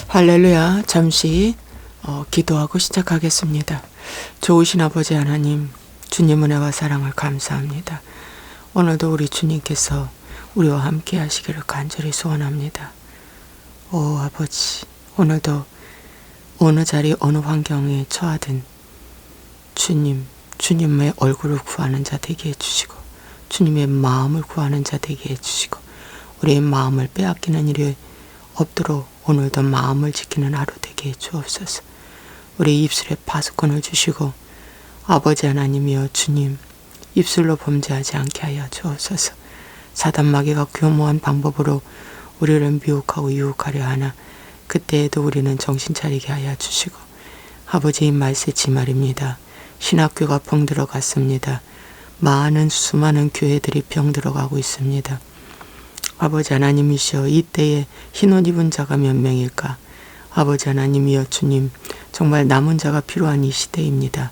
할렐루야. 잠시 기도하고 시작하겠습니다. 좋으신 아버지 하나님, 주님 은혜와 사랑을 감사합니다. 오늘도 우리 주님께서 우리와 함께 하시기를 간절히 소원합니다. 오 아버지, 오늘도 어느 자리 어느 환경에 처하든 주님의 얼굴을 구하는 자 되게 해주시고 주님의 마음을 구하는 자 되게 해주시고 우리의 마음을 빼앗기는 일이 없도록 오늘도 마음을 지키는 하루 되게 해주옵소서. 우리 입술에 파수꾼을 주시고 아버지 하나님이여 주님 입술로 범죄하지 않게 하여 주옵소서. 사단 마귀가 교모한 방법으로 우리를 미혹하고 유혹하려 하나 그때에도 우리는 정신 차리게 하여 주시고 아버지의 말씀이 말입니다. 신학교가 병 들어갔습니다. 수많은 교회들이 병 들어가고 있습니다. 아버지 하나님이시여 이때에 흰옷 입은 자가 몇 명일까? 아버지 하나님이여 주님 정말 남은 자가 필요한 이 시대입니다.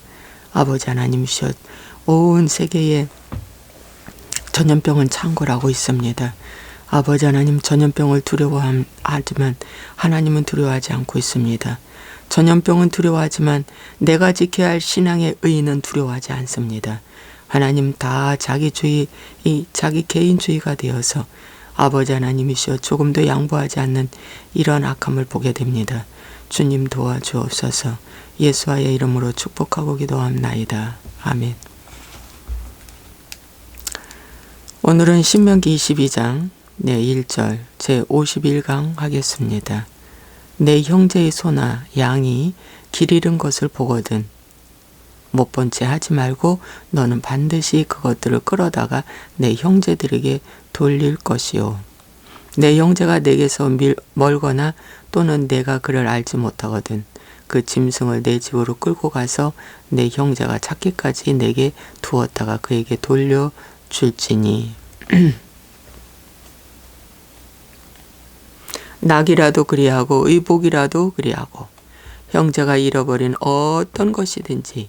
아버지 하나님이시여 온 세계에 전염병은 창궐하고 있습니다. 아버지 하나님 전염병을 두려워하지만 하나님은 두려워하지 않고 있습니다. 전염병은 두려워하지만 내가 지켜야 할 신앙의 의의는 두려워하지 않습니다. 하나님 다 자기 개인주의가 되어서 아버지 하나님이시여 조금도 양보하지 않는 이런 악함을 보게 됩니다. 주님 도와주옵소서. 예수와의 이름으로 축복하고 기도합나이다. 아멘. 오늘은 신명기 22장 1절 제51강 하겠습니다. 내 형제의 소나 양이 길 잃은 것을 보거든 못 본 채 하지 말고 너는 반드시 그것들을 끌어다가 내 형제들에게 돌릴 것이요. 내 형제가 내게서 멀거나 또는 내가 그를 알지 못하거든 그 짐승을 내 집으로 끌고 가서 내 형제가 찾기까지 내게 두었다가 그에게 돌려줄지니 낙이라도 그리하고 의복이라도 그리하고 형제가 잃어버린 어떤 것이든지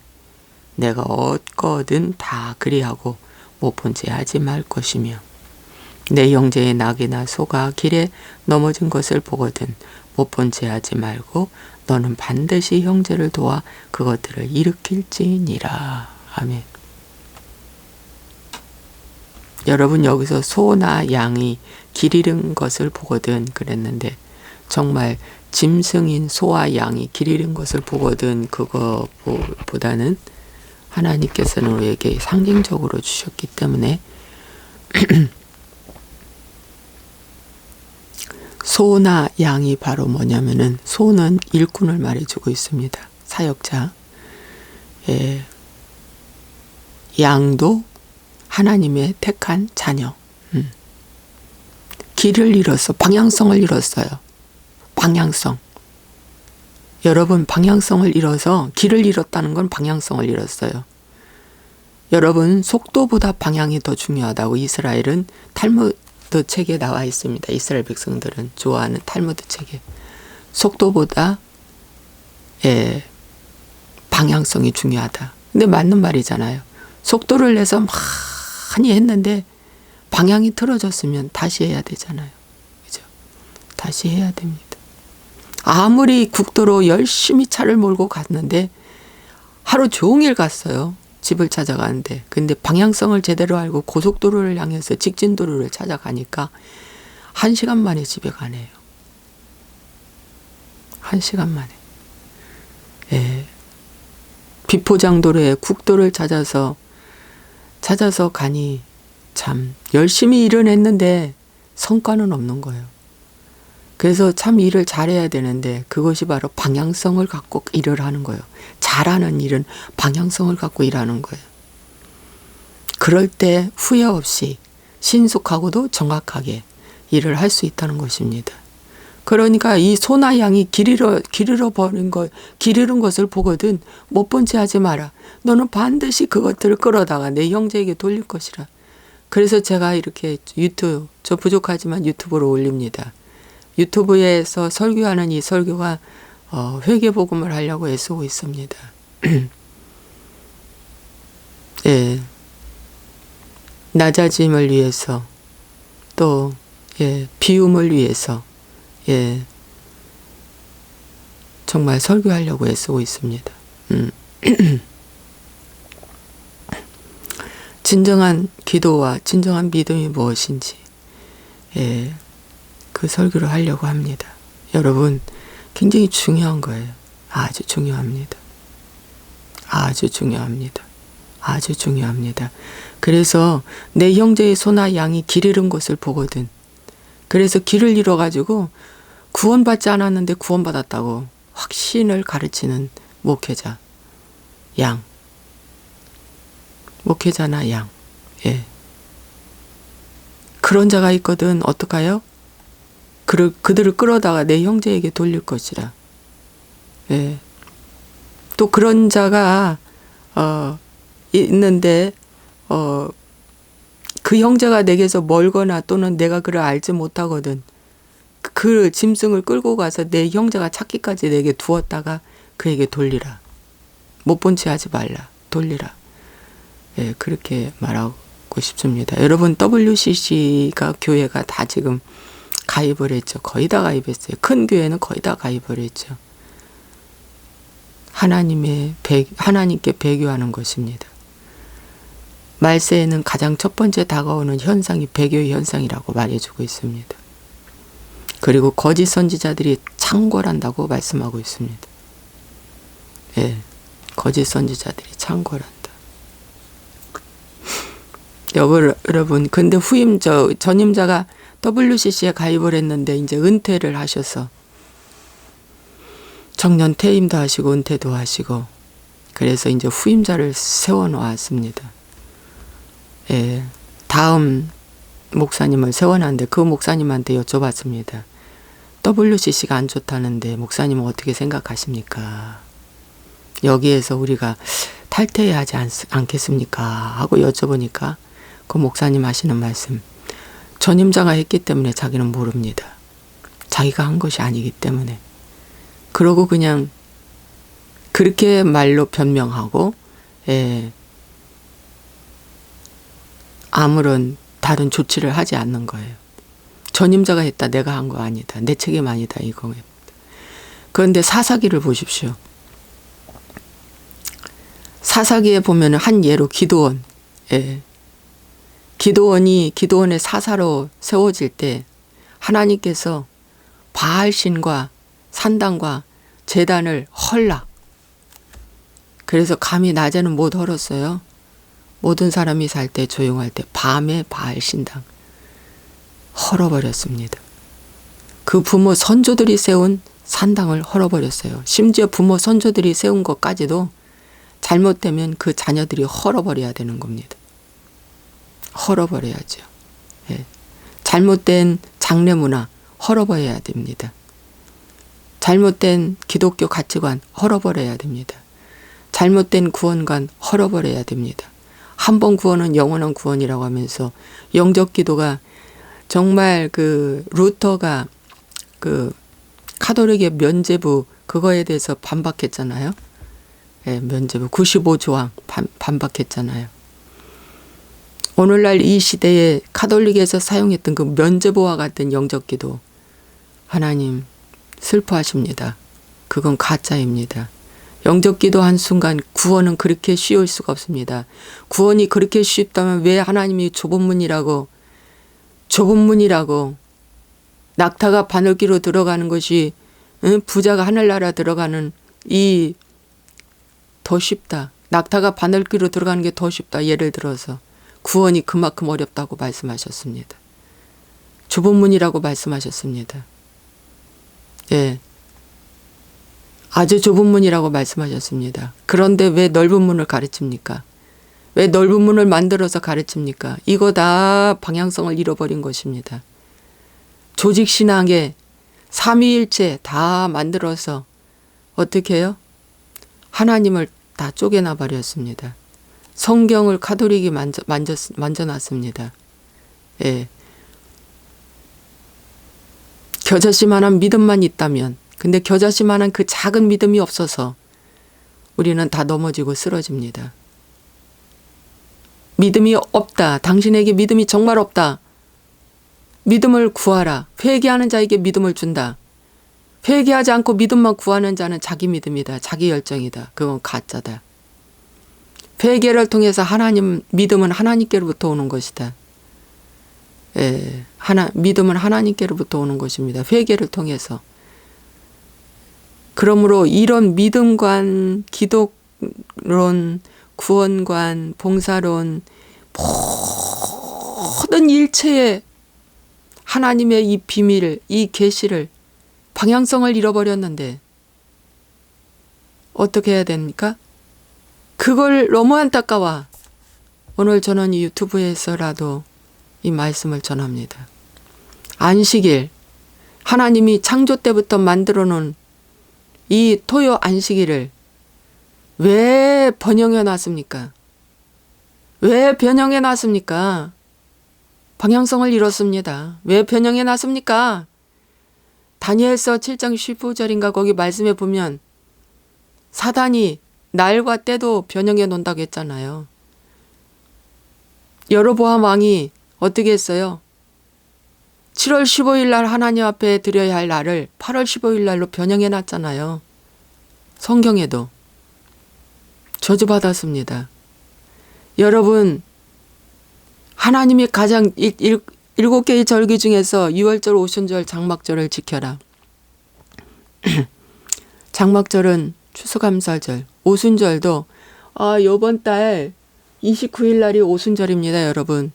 내가 얻거든 다 그리하고 못 본 채 하지 말 것이며 내 형제의 낙이나 소가 길에 넘어진 것을 보거든 못 본 채 하지 말고 너는 반드시 형제를 도와 그것들을 일으킬지니라. 아멘. 여러분 여기서 소나 양이 길 잃은 것을 보거든 그랬는데 정말 짐승인 소와 양이 길 잃은 것을 보거든 그거보다는 하나님께서는 우리에게 상징적으로 주셨기 때문에 소나 양이 바로 뭐냐면은 소는 일꾼을 말해주고 있습니다. 사역자. 양도 하나님의 택한 자녀. 길을 잃었어. 방향성을 잃었어요. 방향성. 여러분 방향성을 잃어서 길을 잃었다는 건 방향성을 잃었어요. 여러분 속도보다 방향이 더 중요하다고 이스라엘은 탈무드 책에 나와 있습니다. 이스라엘 백성들은 좋아하는 탈무드 책에 속도보다 방향성이 중요하다. 근데 맞는 말이잖아요. 속도를 내서 많이 했는데 방향이 틀어졌으면 다시 해야 되잖아요. 그죠? 다시 해야 됩니다. 아무리 국도로 열심히 차를 몰고 갔는데 하루 종일 갔어요. 집을 찾아가는데. 근데 방향성을 제대로 알고 고속도로를 향해서 직진도로를 찾아가니까 1시간 만에 집에 가네요. 1시간 만에. 비포장도로에 국도를 찾아서 가니 참 열심히 일은 했는데 성과는 없는 거예요. 그래서 참 일을 잘해야 되는데 그것이 바로 방향성을 갖고 일을 하는 거예요. 잘하는 일은 방향성을 갖고 일하는 거예요. 그럴 때 후회 없이 신속하고도 정확하게 일을 할 수 있다는 것입니다. 그러니까 이 소나 양이 길 잃은 것을 보거든 못 본 채 하지 마라. 너는 반드시 그것들을 끌어다가 내 형제에게 돌릴 것이라. 그래서 제가 이렇게 저 부족하지만 유튜브로 올립니다. 유튜브에서 설교하는 이 설교가 회개복음을 하려고 애쓰고 있습니다. 낮아짐을 위해서 또 비움을 위해서 정말 설교하려고 애쓰고 있습니다. 진정한 기도와 진정한 믿음이 무엇인지 그 설교를 하려고 합니다. 여러분, 굉장히 중요한 거예요. 아주 중요합니다. 아주 중요합니다. 아주 중요합니다. 그래서 내 형제의 소나 양이 길 잃은 것을 보거든. 그래서 길을 잃어가지고 구원받지 않았는데 구원받았다고 확신을 가르치는 목회자, 양. 목회자나 양. 그런 자가 있거든. 어떡하요? 그들을 끌어다가 내 형제에게 돌릴 것이라. 또 그런 자가 있는데 그 형제가 내게서 멀거나 또는 내가 그를 알지 못하거든. 그 짐승을 끌고 가서 내 형제가 찾기까지 내게 두었다가 그에게 돌리라. 못 본 채 하지 말라. 돌리라. 그렇게 말하고 싶습니다. 여러분, WCC가 교회가 다 지금 가입을 했죠. 거의 다 가입했어요. 큰 교회는 거의 다 가입을 했죠. 하나님께 배교하는 것입니다. 말세에는 가장 첫 번째 다가오는 현상이 배교의 현상이라고 말해주고 있습니다. 그리고 거짓 선지자들이 창궐한다고 말씀하고 있습니다. 거짓 선지자들이 창궐한다. 여러분, 근데 전임자가 WCC에 가입을 했는데 이제 은퇴를 하셔서 정년 퇴임도 하시고 은퇴도 하시고 그래서 이제 후임자를 세워놓았습니다. 다음 목사님을 세워놨는데 그 목사님한테 여쭤봤습니다. WCC가 안 좋다는데 목사님은 어떻게 생각하십니까? 여기에서 우리가 탈퇴해야 하지 않겠습니까? 하고 여쭤보니까 그 목사님 하시는 말씀, 전임자가 했기 때문에 자기는 모릅니다. 자기가 한 것이 아니기 때문에. 그러고 그냥 그렇게 말로 변명하고 아무런 다른 조치를 하지 않는 거예요. 전임자가 했다. 내가 한 거 아니다. 내 책임 아니다. 이거입니다. 그런데 사사기를 보십시오. 사사기에 보면 한 예로 기드온. 기드온의 사사로 세워질 때 하나님께서 바알신과 산당과 제단을 헐라. 그래서 감히 낮에는 못 헐었어요. 모든 사람이 살 때 조용할 때 밤에 바알신당 헐어버렸습니다. 그 부모 선조들이 세운 산당을 헐어버렸어요. 심지어 부모 선조들이 세운 것까지도 잘못되면 그 자녀들이 헐어버려야 되는 겁니다. 헐어버려야죠. 잘못된 장례 문화 헐어버려야 됩니다. 잘못된 기독교 가치관 헐어버려야 됩니다. 잘못된 구원관 헐어버려야 됩니다. 한 번 구원은 영원한 구원이라고 하면서 영적 기도가 정말 그 루터가 그 카톨릭의 면죄부 그거에 대해서 반박했잖아요. 면죄부 95조항 반박했잖아요. 오늘날 이 시대에 카톨릭에서 사용했던 그 면죄부와 같은 영적 기도 하나님 슬퍼하십니다. 그건 가짜입니다. 영적 기도 한순간 구원은 그렇게 쉬울 수가 없습니다. 구원이 그렇게 쉽다면 왜 하나님이 좁은 문이라고 낙타가 바늘귀로 들어가는 것이 부자가 하늘나라 들어가는 이 더 쉽다. 낙타가 바늘귀로 들어가는 게 더 쉽다. 예를 들어서 구원이 그만큼 어렵다고 말씀하셨습니다. 좁은 문이라고 말씀하셨습니다. 아주 좁은 문이라고 말씀하셨습니다. 그런데 왜 넓은 문을 가르칩니까? 왜 넓은 문을 만들어서 가르칩니까? 이거 다 방향성을 잃어버린 것입니다. 조직신앙에 삼위일체 다 만들어서 어떻게 해요? 하나님을 다 쪼개나 버렸습니다. 성경을 카톨릭이 만져놨습니다. 겨자씨만한 믿음만 있다면, 근데 겨자씨만한 그 작은 믿음이 없어서 우리는 다 넘어지고 쓰러집니다. 믿음이 없다. 당신에게 믿음이 정말 없다. 믿음을 구하라. 회개하는 자에게 믿음을 준다. 회개하지 않고 믿음만 구하는 자는 자기 믿음이다. 자기 열정이다. 그건 가짜다. 회개를 통해서 믿음은 하나님께로부터 오는 것이다. 예, 믿음은 하나님께로부터 오는 것입니다. 회개를 통해서. 그러므로 이런 믿음관, 기독론, 구원관, 봉사론, 모든 일체의 하나님의 이 비밀을, 이 계시를, 방향성을 잃어버렸는데 어떻게 해야 됩니까? 그걸 너무 안타까워. 오늘 저는 유튜브에서라도 이 말씀을 전합니다. 안식일, 하나님이 창조 때부터 만들어 놓은 이 토요 안식일을 왜 번영해 놨습니까? 왜 변형해 놨습니까? 방향성을 잃었습니다. 왜 변형해 놨습니까? 다니엘서 7장 15절인가 거기 말씀에 보면 사단이 날과 때도 변형해 놓는다고 했잖아요. 여로보암 왕이 어떻게 했어요? 7월 15일 날 하나님 앞에 드려야 할 날을 8월 15일 날로 변형해 놨잖아요. 성경에도. 저주받았습니다. 여러분, 하나님이 가장 7개의 절기 중에서 유월절, 오순절, 장막절을 지켜라. 장막절은 추수감사절, 오순절도 요번 달 29일 날이 오순절입니다, 여러분.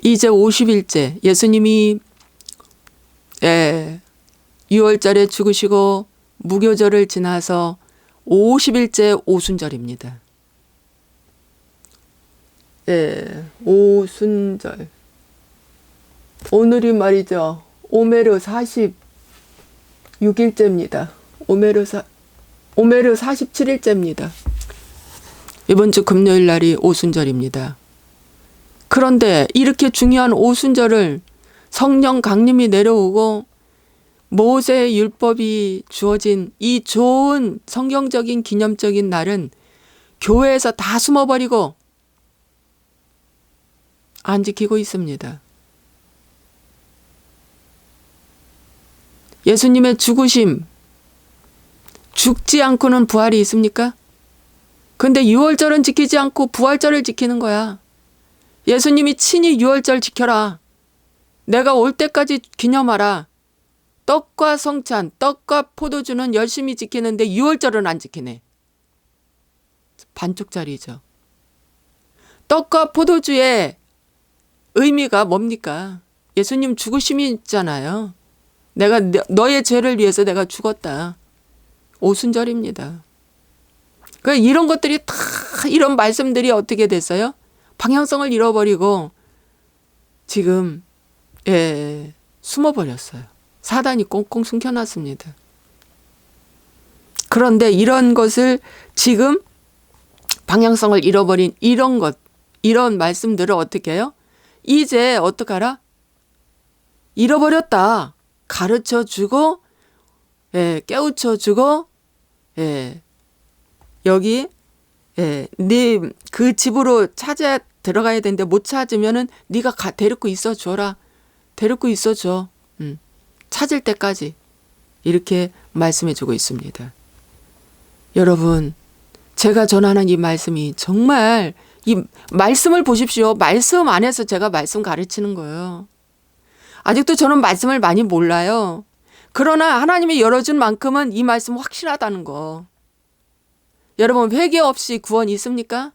이제 50일째 예수님이 6월절에 죽으시고 무교절을 지나서 50일째 오순절입니다. 오순절. 오늘이 말이죠. 오메르 46일째입니다. 오메르 47일째입니다. 이번 주 금요일 날이 오순절입니다. 그런데 이렇게 중요한 오순절을 성령 강림이 내려오고 모세의 율법이 주어진 이 좋은 성경적인 기념적인 날은 교회에서 다 숨어버리고 안 지키고 있습니다. 예수님의 죽으심, 죽지 않고는 부활이 있습니까? 근데 유월절은 지키지 않고 부활절을 지키는 거야. 예수님이 친히 유월절 지켜라. 내가 올 때까지 기념하라. 떡과 성찬, 떡과 포도주는 열심히 지키는데 유월절은 안 지키네. 반쪽짜리죠. 떡과 포도주의 의미가 뭡니까? 예수님 죽으심이 있잖아요. 내가 너의 죄를 위해서 내가 죽었다. 오순절입니다. 그러니까 이런 것들이 다 이런 말씀들이 어떻게 됐어요? 방향성을 잃어버리고 지금 숨어버렸어요. 사단이 꽁꽁 숨겨놨습니다. 그런데 이런 것을 지금 방향성을 잃어버린 이런 말씀들을 어떻게 해요? 이제 어떡하라? 잃어버렸다. 가르쳐주고 깨우쳐주고 여기 네 그 집으로 찾아 들어가야 되는데 못 찾으면은 네가 데리고 있어 줘라. 데리고 있어 줘. 찾을 때까지 이렇게 말씀해 주고 있습니다. 여러분, 제가 전하는 이 말씀이 정말 이 말씀을 보십시오. 말씀 안에서 제가 말씀 가르치는 거예요. 아직도 저는 말씀을 많이 몰라요. 그러나 하나님이 열어준 만큼은 이 말씀 확실하다는 거. 여러분, 회개 없이 구원이 있습니까?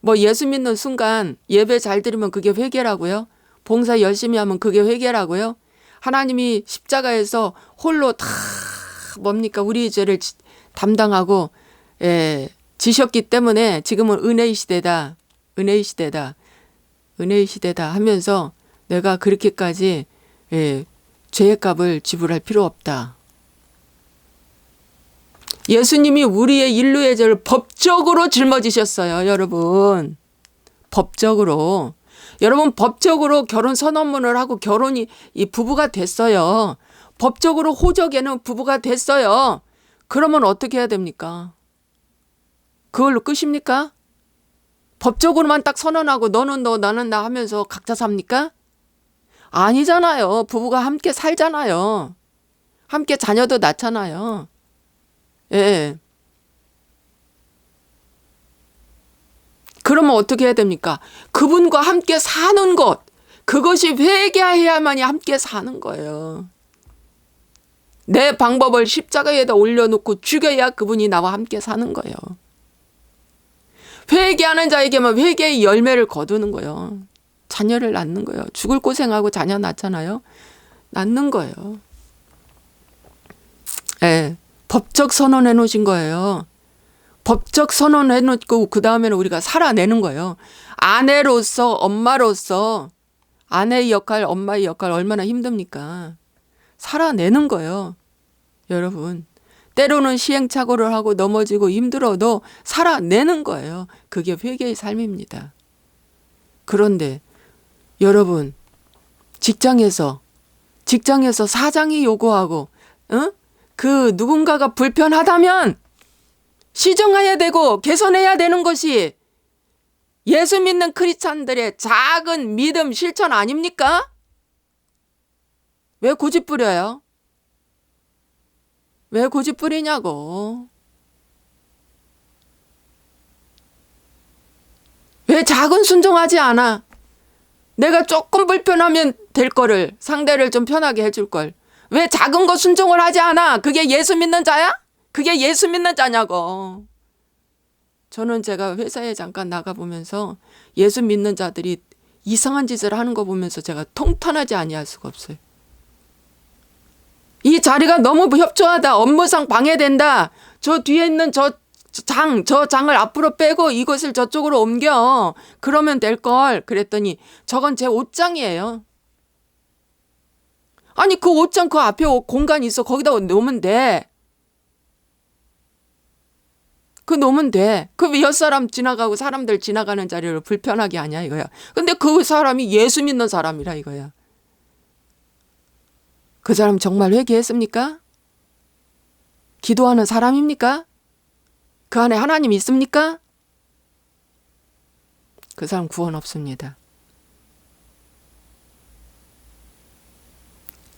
뭐 예수 믿는 순간 예배 잘 드리면 그게 회개라고요? 봉사 열심히 하면 그게 회개라고요? 하나님이 십자가에서 홀로 다 뭡니까? 우리의 죄를 담당하고 지셨기 때문에 지금은 은혜의 시대다. 은혜의 시대다. 은혜의 시대다 하면서 내가 그렇게까지 죄의 값을 지불할 필요 없다. 예수님이 우리의 인류의 죄를 법적으로 짊어지셨어요, 여러분. 법적으로. 여러분, 법적으로 결혼 선언문을 하고 결혼이 부부가 됐어요. 법적으로 호적에는 부부가 됐어요. 그러면 어떻게 해야 됩니까? 그걸로 끝입니까? 법적으로만 딱 선언하고 너는 너 나는 나 하면서 각자 삽니까? 아니잖아요. 부부가 함께 살잖아요. 함께 자녀도 낳잖아요. 예. 그러면 어떻게 해야 됩니까? 그분과 함께 사는 것, 그것이 회개해야만이 함께 사는 거예요. 내 방법을 십자가에다 올려놓고 죽여야 그분이 나와 함께 사는 거예요. 회개하는 자에게만 회개의 열매를 거두는 거예요. 자녀를 낳는 거예요. 죽을 고생하고 자녀 낳잖아요. 낳는 거예요. 예, 법적 선언해 놓으신 거예요. 법적 선언해 놓고 그 다음에는 우리가 살아내는 거예요. 아내로서, 엄마로서 아내의 역할, 엄마의 역할 얼마나 힘듭니까? 살아내는 거예요. 여러분, 때로는 시행착오를 하고 넘어지고 힘들어도 살아내는 거예요. 그게 회개의 삶입니다. 그런데 여러분, 직장에서 사장이 요구하고 그 누군가가 불편하다면 시정해야 되고 개선해야 되는 것이 예수 믿는 크리스찬들의 작은 믿음 실천 아닙니까? 왜 고집 부려요? 왜 고집 부리냐고. 왜 작은 순종하지 않아? 내가 조금 불편하면 될 거를, 상대를 좀 편하게 해줄 걸. 왜 작은 거 순종을 하지 않아? 그게 예수 믿는 자야? 그게 예수 믿는 자냐고. 저는 제가 회사에 잠깐 나가보면서 예수 믿는 자들이 이상한 짓을 하는 거 보면서 제가 통탄하지 아니할 수가 없어요. 이 자리가 너무 협조하다. 업무상 방해된다. 저 뒤에 있는 저 장을 앞으로 빼고 이것을 저쪽으로 옮겨. 그러면 될걸. 그랬더니 저건 제 옷장이에요. 아니 그 옷장 그 앞에 공간이 있어. 거기다 놓으면 돼. 그 놓으면 돼. 그 옆 사람 지나가고 사람들 지나가는 자리를 불편하게 하냐 이거야. 근데 그 사람이 예수 믿는 사람이라 이거야. 그 사람 정말 회개했습니까? 기도하는 사람입니까? 그 안에 하나님 있습니까? 그 사람 구원 없습니다.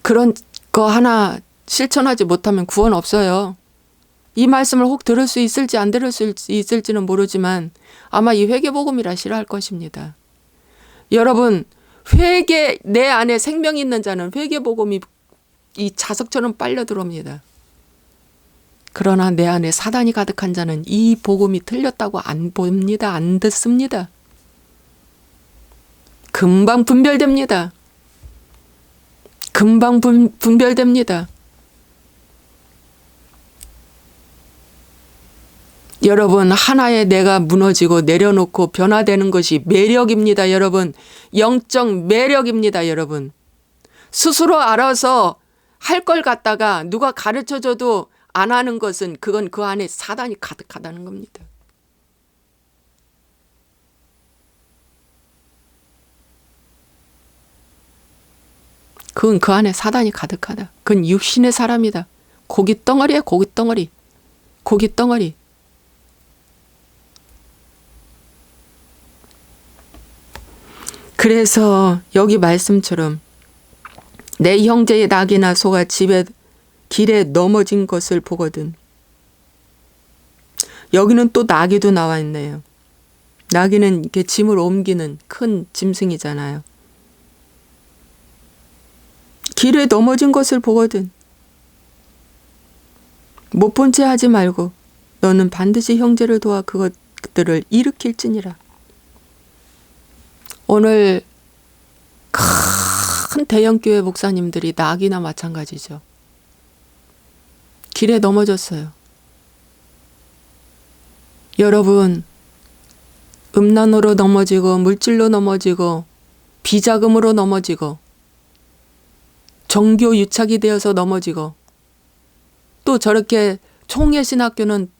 그런 거 하나 실천하지 못하면 구원 없어요. 이 말씀을 혹 들을 수 있을지 안 들을 수 있을지는 모르지만 아마 이 회개복음이라 싫어할 것입니다. 여러분, 회개, 내 안에 생명이 있는 자는 회개복음이 이 자석처럼 빨려 들어옵니다. 그러나 내 안에 사단이 가득한 자는 이 복음이 틀렸다고 안 봅니다. 안 듣습니다. 금방 분별됩니다. 금방 분별됩니다. 여러분, 하나의 내가 무너지고 내려놓고 변화되는 것이 매력입니다. 여러분, 영적 매력입니다. 여러분, 스스로 알아서 할 걸 갖다가 누가 가르쳐줘도 안 하는 것은 그건 그 안에 사단이 가득하다는 겁니다. 그건 그 안에 사단이 가득하다. 그건 육신의 사람이다. 고깃덩어리야, 고깃덩어리. 고깃덩어리. 그래서 여기 말씀처럼 내 형제의 낙이나 소가 길에 넘어진 것을 보거든. 여기는 또 나귀도 나와 있네요. 나귀는 이렇게 짐을 옮기는 큰 짐승이잖아요. 길에 넘어진 것을 보거든. 못 본 채 하지 말고 너는 반드시 형제를 도와 그것들을 일으킬지니라. 오늘 큰 대형교회 목사님들이 나귀나 마찬가지죠. 길에 넘어졌어요. 여러분, 음란으로 넘어지고 물질로 넘어지고 비자금으로 넘어지고 종교 유착이 되어서 넘어지고 또 저렇게 총회신학교는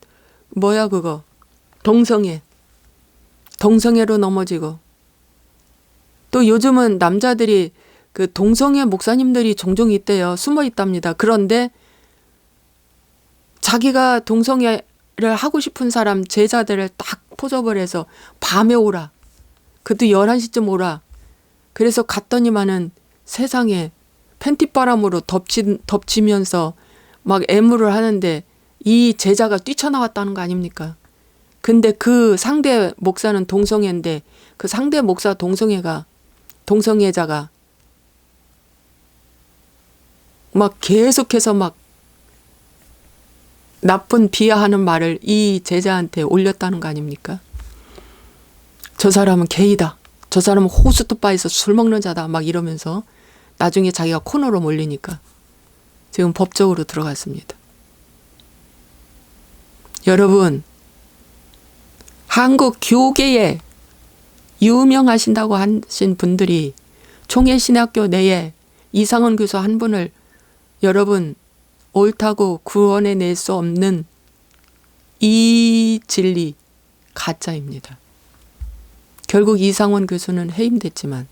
뭐야 그거 동성애로 넘어지고 또 요즘은 남자들이 그 동성애 목사님들이 종종 있대요. 숨어 있답니다. 그런데 자기가 동성애를 하고 싶은 사람 제자들을 딱 포섭을 해서 밤에 오라. 그것도 11시쯤 오라. 그래서 갔더니만은 세상에 팬티바람으로 덮치면서 막 애무를 하는데 이 제자가 뛰쳐나왔다는 거 아닙니까? 근데 그 상대 목사는 동성애인데 그 상대 목사 동성애자가 막 계속해서 막 나쁜 비하하는 말을 이 제자한테 올렸다는 거 아닙니까? 저 사람은 게이다. 저 사람은 호스트바에서 술 먹는 자다. 막 이러면서 나중에 자기가 코너로 몰리니까 지금 법적으로 들어갔습니다. 여러분, 한국 교계에 유명하신다고 하신 분들이 총회신학교 내에 이상원 교수 한 분을 여러분 옳다고 구원해낼 수 없는 이 진리 가짜입니다. 결국 이상원 교수는 해임됐지만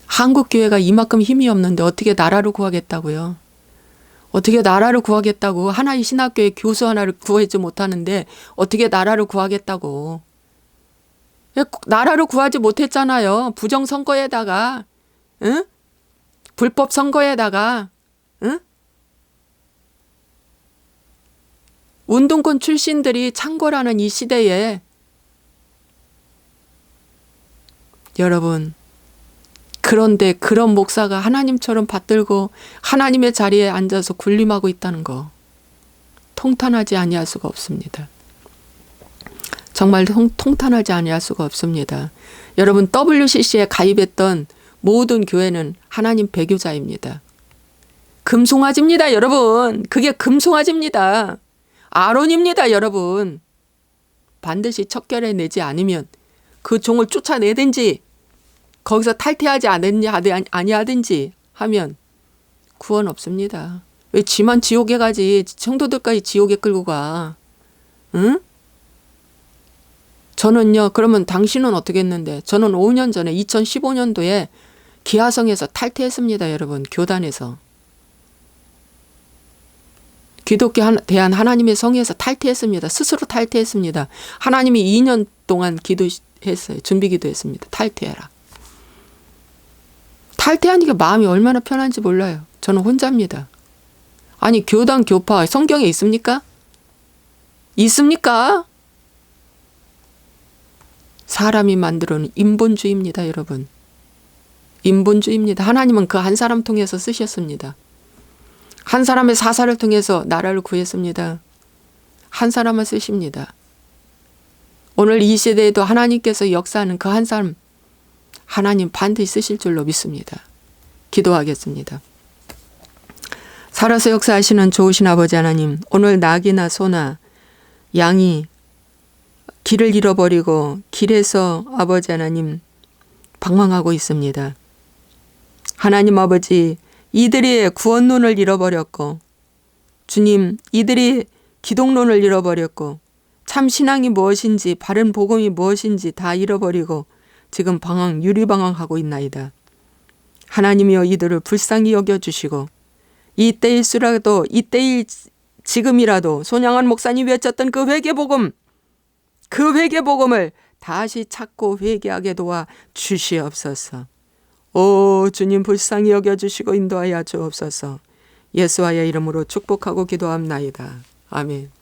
한국교회가 이만큼 힘이 없는데 어떻게 나라를 구하겠다고요? 어떻게 나라를 구하겠다고? 하나의 신학교의 교수 하나를 구하지 못하는데 어떻게 나라를 구하겠다고? 나라를 구하지 못했잖아요. 부정선거에다가, 응? 불법 선거에다가, 응? 운동권 출신들이 창궐하는 이 시대에 여러분, 그런데 그런 목사가 하나님처럼 받들고 하나님의 자리에 앉아서 군림하고 있다는 거 통탄하지 아니할 수가 없습니다. 정말 통탄하지 아니할 수가 없습니다. 여러분 WCC에 가입했던 모든 교회는 하나님 배교자입니다. 금송아지입니다, 여러분. 그게 금송아지입니다. 아론입니다, 여러분. 반드시 척결해내지 않으면 그 종을 쫓아내든지 거기서 탈퇴하지 아니하든지 하면 구원 없습니다. 왜 지만 지옥에 가지 성도들까지 지옥에 끌고 가. 응? 저는요. 그러면 당신은 어떻게 했는데 저는 5년 전에 2015년도에 기하성에서 탈퇴했습니다. 여러분. 교단에서. 기독교 대한 하나님의 성에서 탈퇴했습니다. 스스로 탈퇴했습니다. 하나님이 2년 동안 기도했어요. 준비 기도했습니다. 탈퇴해라. 탈퇴하니까 마음이 얼마나 편한지 몰라요. 저는 혼자입니다. 아니 교단 교파 성경에 있습니까? 있습니까? 사람이 만들어놓은 인본주의입니다. 여러분. 인본주의입니다. 하나님은 그 한 사람 통해서 쓰셨습니다. 한 사람의 사사를 통해서 나라를 구했습니다. 한 사람을 쓰십니다. 오늘 이 시대에도 하나님께서 역사하는 그 한 사람 하나님 반드시 쓰실 줄로 믿습니다. 기도하겠습니다. 살아서 역사하시는 좋으신 아버지 하나님, 오늘 낙이나 소나 양이 길을 잃어버리고 길에서 아버지 하나님 방황하고 있습니다. 하나님 아버지, 이들이 구원론을 잃어버렸고 주님, 이들이 기독론을 잃어버렸고 참 신앙이 무엇인지 바른 복음이 무엇인지 다 잃어버리고 지금 유리방황하고 있나이다. 하나님이여 이들을 불쌍히 여겨주시고 이때일수라도 이때일 지금이라도 손양한 목사님 외쳤던 그 회개복음, 그 회개복음을 다시 찾고 회개하게 도와 주시옵소서. 오 주님 불쌍히 여겨주시고 인도하여 주옵소서. 예수와의 이름으로 축복하고 기도합나이다. 아멘.